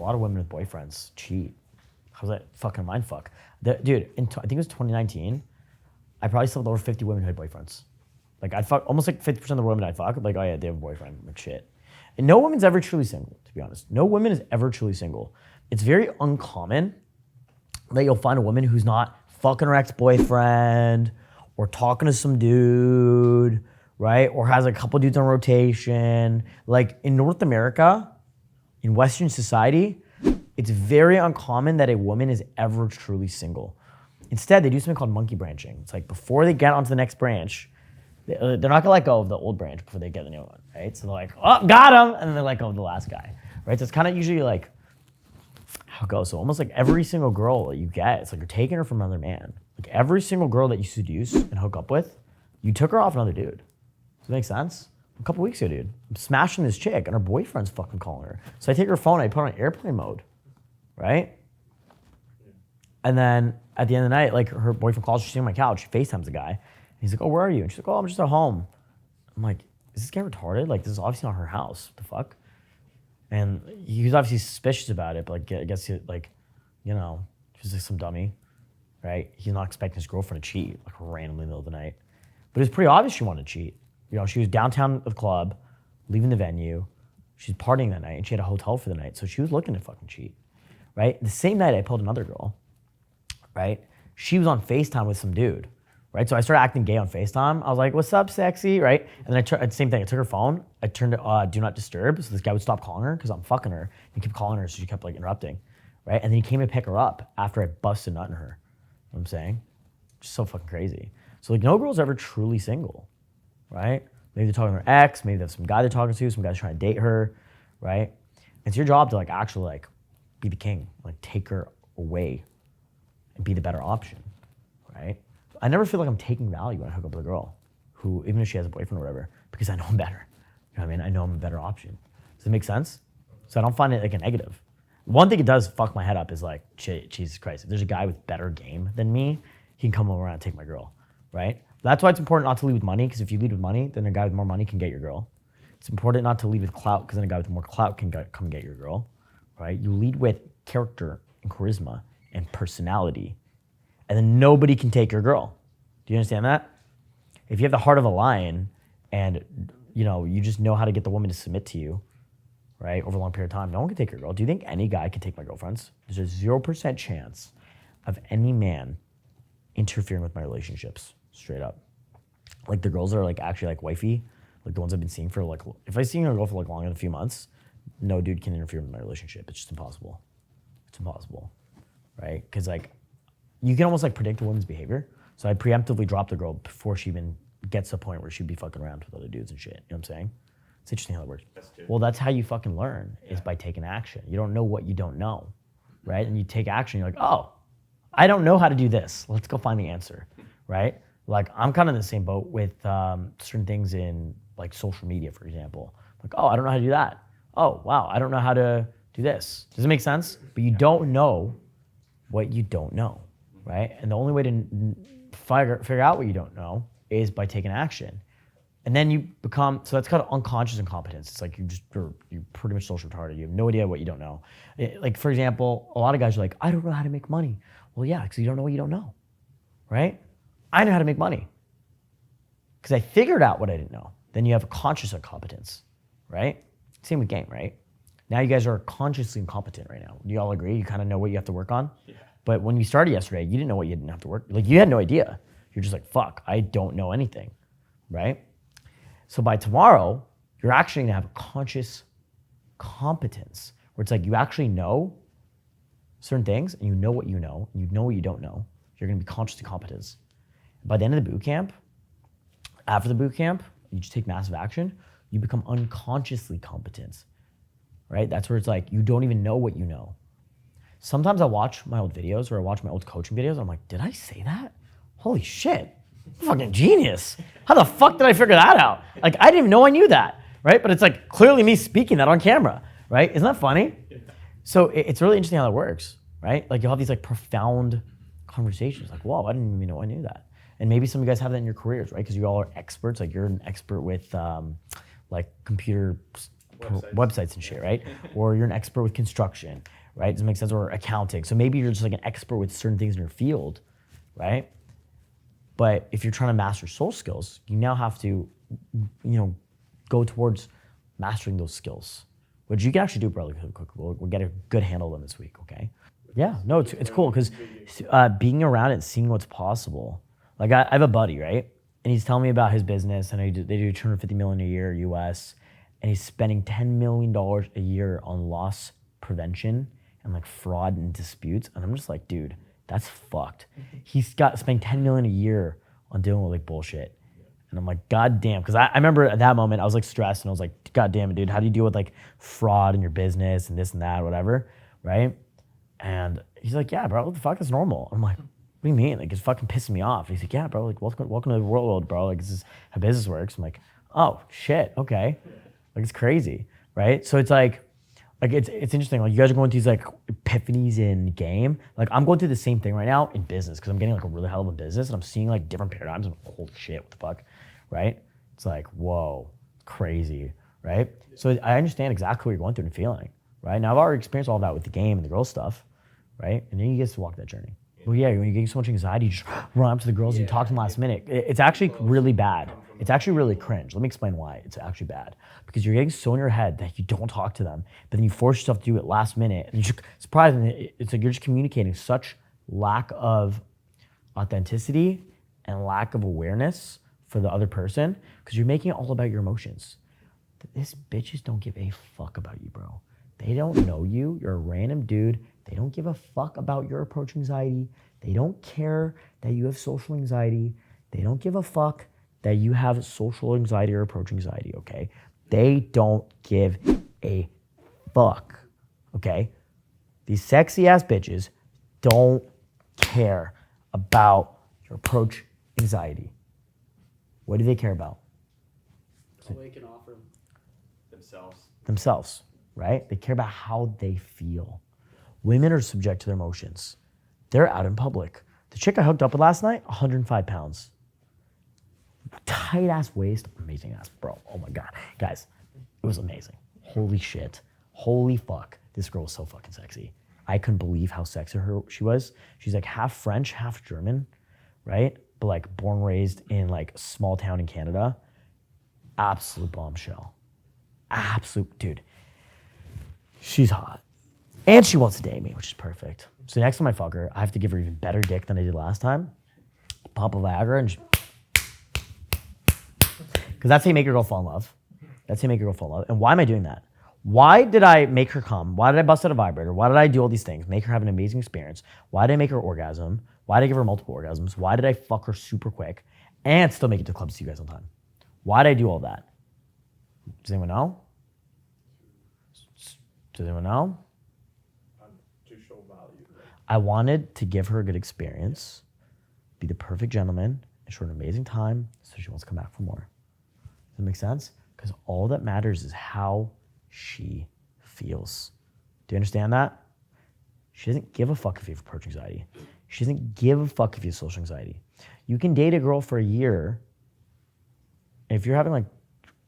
lot of women with boyfriends cheat. How's that fucking mindfuck? Dude, I think it was 2019, I probably slept with over 50 women who had boyfriends. Like I'd fuck, almost like 50% of the women I'd fuck, like, oh yeah, they have a boyfriend, like shit. And no woman's ever truly single, to be honest. No woman is ever truly single. It's very uncommon that you'll find a woman who's not fucking her ex-boyfriend or talking to some dude, right? Or has a couple dudes on rotation. Like in North America, in Western society, it's very uncommon that a woman is ever truly single. Instead, they do something called monkey branching. It's like before they get onto the next branch, they're not gonna let go of the old branch before they get the new one, right? So they're like, oh, got him, and then they let go of the last guy, right? So it's kind of usually like how it goes. So almost like every single girl that you get, it's like you're taking her from another man. Like every single girl that you seduce and hook up with, you took her off another dude. Does that make sense? A couple weeks ago, dude, I'm smashing this chick, and her boyfriend's fucking calling her. So I take her phone, I put it on airplane mode, right? And then at the end of the night, like her boyfriend calls, she's sitting on my couch, she FaceTimes the guy. He's like, oh, where are you? And she's like, oh, I'm just at home. I'm like, is this guy retarded? Like, this is obviously not her house. What the fuck? And he was obviously suspicious about it, but like, I guess he, like, you know, she's like some dummy, right? He's not expecting his girlfriend to cheat, like randomly in the middle of the night. But it was pretty obvious she wanted to cheat. You know, she was downtown at the club, leaving the venue. She's partying that night, and she had a hotel for the night, so she was looking to fucking cheat, right? The same night, I pulled another girl, right? She was on FaceTime with some dude. Right, so I started acting gay on FaceTime. I was like, what's up, sexy, right? And then same thing, I took her phone, I turned it do not disturb, so this guy would stop calling her because I'm fucking her. He kept calling her, so she kept like interrupting, right? And then he came to pick her up after I busted a nut in her. You know what I'm saying? Just so fucking crazy. So like no girl's ever truly single, right? Maybe they're talking to their ex, maybe they have some guy they're talking to, some guy's trying to date her, right? It's your job to like actually like be the king, like take her away and be the better option, right? I never feel like I'm taking value when I hook up with a girl who, even if she has a boyfriend or whatever, because I know I'm better. You know what I mean? I know I'm a better option. Does it make sense? So I don't find it like a negative. One thing it does fuck my head up is like, Jesus Christ, if there's a guy with better game than me, he can come over and take my girl, right? That's why it's important not to lead with money, because if you lead with money, then a guy with more money can get your girl. It's important not to lead with clout, because then a guy with more clout can come get your girl, right? You lead with character and charisma and personality, and then nobody can take your girl. Do you understand that? If you have the heart of a lion and you know you just know how to get the woman to submit to you, right, over a long period of time, no one can take your girl. Do you think any guy can take my girlfriends? There's a 0% chance of any man interfering with my relationships, straight up. Like the girls that are like actually like wifey, like the ones I've been seeing for like, if I see a girl for like longer than a few months, no dude can interfere with my relationship. It's just impossible. It's impossible, right? Because like, you can almost like predict a woman's behavior. So I preemptively drop the girl before she even gets to a point where she'd be fucking around with other dudes and shit. You know what I'm saying? It's interesting how that works. Well, that's how you fucking learn, is by taking action. You don't know what you don't know, right? And you take action, you're like, oh, I don't know how to do this. Let's go find the answer, right? Like I'm kind of in the same boat with certain things in like social media, for example. Like, oh, I don't know how to do that. Oh, wow, I don't know how to do this. Does it make sense? But you don't know what you don't know, right? And the only way to figure out what you don't know is by taking action. And then you become, so that's called unconscious incompetence. It's like you're pretty much social retarded. You have no idea what you don't know. Like for example, a lot of guys are like, I don't know how to make money. Well, yeah, because you don't know what you don't know, right? I know how to make money because I figured out what I didn't know. Then you have a conscious incompetence, right? Same with game, right? Now you guys are consciously incompetent right now. Do you all agree? You kind of know what you have to work on? Yeah. But when you started yesterday, you didn't know what you didn't have to work. Like you had no idea. You're just like, fuck, I don't know anything, right? So by tomorrow, you're actually gonna have a conscious competence where it's like you actually know certain things and you know what you know and you know what you don't know. You're gonna be consciously competent. By the end of the boot camp, after the boot camp, you just take massive action, you become unconsciously competent, right? That's where it's like you don't even know what you know. Sometimes I watch my old videos or I watch my old coaching videos and I'm like, did I say that? Holy shit, I'm fucking genius. How the fuck did I figure that out? Like, I didn't even know I knew that, right? But it's like clearly me speaking that on camera, right? Isn't that funny? So it's really interesting how that works, right? Like you'll have these like profound conversations like, whoa, I didn't even know I knew that. And maybe some of you guys have that in your careers, right? Because you all are experts. Like you're an expert with like computer websites and shit, right? Or you're an expert with construction, right? Does it make sense? Or accounting. So maybe you're just like an expert with certain things in your field, right? But if you're trying to master soul skills, you now have to, go towards mastering those skills, which you can actually do really quick. We'll get a good handle on them this week, okay? Yeah, no, it's cool because being around it, seeing what's possible. Like I have a buddy, right? And he's telling me about his business, and they do 250 million a year US, and he's spending $10 million a year on loss prevention and like fraud and disputes. And I'm just like, dude, that's fucked. He's spending 10 million a year on dealing with like bullshit. And I'm like, God damn. Because I remember at that moment, I was like stressed and I was like, God damn it, dude. How do you deal with like fraud in your business and this and that, whatever, right? And he's like, yeah, bro, what the fuck is normal? I'm like, what do you mean? Like, it's fucking pissing me off. He's like, yeah, bro, like, welcome to the world, bro. Like, this is how business works. I'm like, oh, shit, okay. Like, it's crazy, right? So it's like it's interesting. Like, you guys are going through these like epiphanies in game. Like, I'm going through the same thing right now in business because I'm getting like a really hell of a business and I'm seeing like different paradigms. I'm like, holy shit, what the fuck, right? It's like, whoa, crazy, right? So I understand exactly what you're going through and feeling, right? Now I've already experienced all that with the game and the girl stuff, right? And then you get to walk that journey. Well, yeah, when you get so much anxiety, you just run up to the girls and talk to them last minute. It's actually really bad. It's actually really cringe. Let me explain why it's actually bad. Because you're getting so in your head that you don't talk to them, but then you force yourself to do it last minute. And you're surprisingly, it's like you're just communicating such lack of authenticity and lack of awareness for the other person because you're making it all about your emotions. These bitches don't give a fuck about you, bro. They don't know you. You're a random dude. They don't give a fuck about your approach anxiety. They don't care that you have social anxiety. They don't give a fuck that you have social anxiety or approach anxiety, okay? They don't give a fuck, okay? These sexy ass bitches don't care about your approach anxiety. What do they care about? All they can offer themselves, right? They care about how they feel. Women are subject to their emotions. They're out in public. The chick I hooked up with last night, 105 pounds. Tight ass waist, amazing ass, bro. Oh my God. Guys, it was amazing. Holy shit. Holy fuck. This girl was so fucking sexy. I couldn't believe how sexy she was. She's like half French, half German, right? But like born, raised in like a small town in Canada. Absolute bombshell. Absolute, dude. She's hot. And she wants to date me, which is perfect. So next time I fuck her, I have to give her even better dick than I did last time. Pop a Viagra and just... Because that's how you make your girl fall in love. That's how you make your girl fall in love. And why am I doing that? Why did I make her come? Why did I bust out a vibrator? Why did I do all these things? Make her have an amazing experience. Why did I make her orgasm? Why did I give her multiple orgasms? Why did I fuck her super quick and still make it to the club to see you guys on time? Why did I do all that? Does anyone know? Does anyone know? To show value. I wanted to give her a good experience, be the perfect gentleman, and show her an amazing time so she wants to come back for more. Does that make sense? Because all that matters is how she feels. Do you understand that? She doesn't give a fuck if you have approach anxiety. She doesn't give a fuck if you have social anxiety. You can date a girl for a year. If you're having like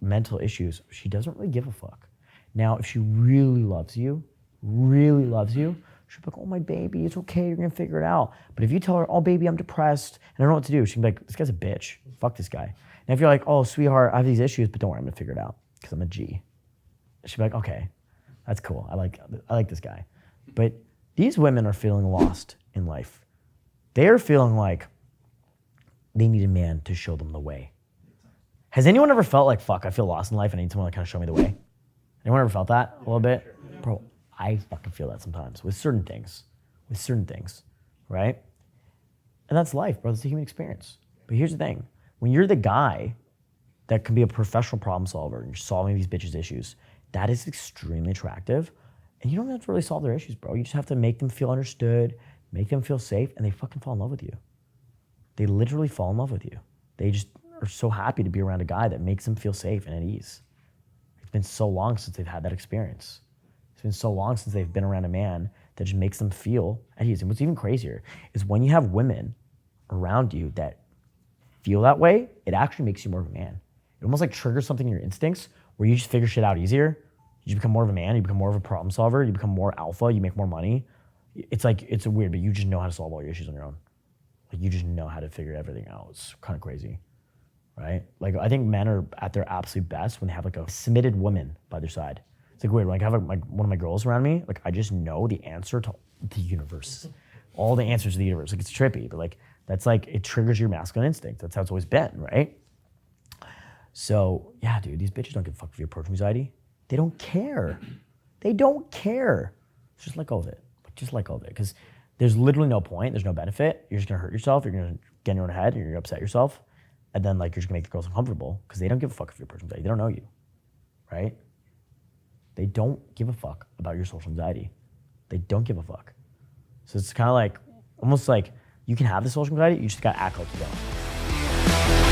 mental issues, she doesn't really give a fuck. Now, if she really loves you, she'll be like, oh, my baby, it's okay, you're gonna figure it out. But if you tell her, oh, baby, I'm depressed, and I don't know what to do, she can be like, this guy's a bitch, fuck this guy. And if you're like, oh, sweetheart, I have these issues, but don't worry, I'm gonna figure it out, because I'm a G. She'll be like, okay, that's cool, I like this guy. But these women are feeling lost in life. They're feeling like they need a man to show them the way. Has anyone ever felt like, fuck, I feel lost in life, I need someone to kind of show me the way? Anyone ever felt that a little bit? Sure. Bro, I fucking feel that sometimes with certain things, right? And that's life, bro. It's a human experience. But here's the thing. When you're the guy that can be a professional problem solver and you're solving these bitches' issues, that is extremely attractive. And you don't have to really solve their issues, bro. You just have to make them feel understood, make them feel safe, and they fucking fall in love with you. They literally fall in love with you. They just are so happy to be around a guy that makes them feel safe and at ease. It's been so long since they've had that experience. It's been so long since they've been around a man that just makes them feel at ease. And what's even crazier is when you have women around you that feel that way, it actually makes you more of a man. It almost like triggers something in your instincts where you just figure shit out easier. You become more of a man, you become more of a problem solver, you become more alpha, you make more money. It's like, it's weird, but you just know how to solve all your issues on your own. Like you just know how to figure everything out. It's kind of crazy, right? Like I think men are at their absolute best when they have like a submitted woman by their side. It's like weird, like I have like one of my girls around me, like I just know the answer to the universe. All the answers to the universe. Like it's trippy, but like that's like, it triggers your masculine instinct. That's how it's always been, right? So yeah, dude, these bitches don't give a fuck with your approach anxiety. They don't care. They don't care. Just let go of it. Just let go of it. Because there's literally no point. There's no benefit. You're just gonna hurt yourself. You're gonna get in your own head. You're gonna upset yourself. And then like you're just gonna make the girls uncomfortable because they don't give a fuck if your approach anxiety. They don't know you, right? They don't give a fuck about your social anxiety. They don't give a fuck. So it's kind of like, almost like you can have the social anxiety, you just gotta act like you don't.